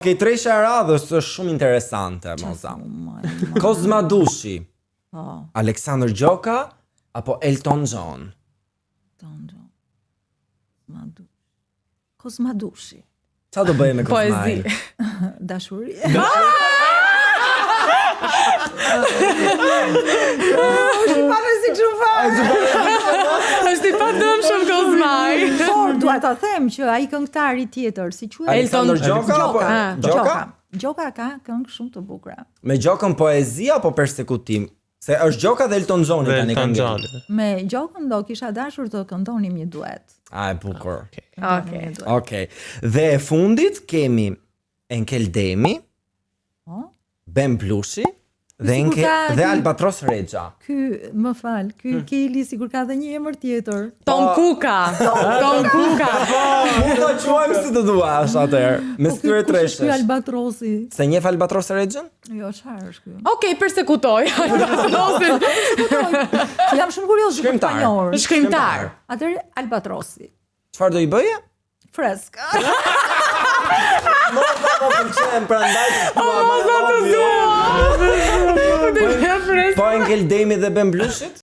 Okej, tresha e radhës është shumë interesante, moza. Kozmadushi, Aleksandr Gjoka apo Elton John? Kozmadushi. Qa do bëje me Kozmaj? Dashuri. Është i padëmshëm Kozmaj. Por dua ta them që ai këngëtari tjetër, si quhet? Aleksandr Gjoka apo Gjoka? Gjoka ka këngë shumë të bukura. Me Gjokën poezi apo persekutim? Se është Gjoka dhe Elton John i tani kanë ngel. Me Gjokën do kisha dashur të këndonim një duet. A e bukur. Okej. Okej. Dhe e fundit kemi Enkel Demi, Ben Blushi dhe Albatros Rexha. Ky, më fal, ky Keli sigur ka dhe një emër tjetër. Tom Kuka. Tom Kuka. Mund ta quajmë si të duash atëherë, me këtyre treshesh. Ky Albatrosi. Se njeh Albatros Rexhën? Jo, çfarë është ky? Okej, persekutoj. Jam shumë kurioz për spanjor. Shkrimtar. Atëherë Albatrosi. Çfarë do i bëje? Fresk. Mos ta pëlqen prandaj. Po Enkel Demi dhe Ben Blushit?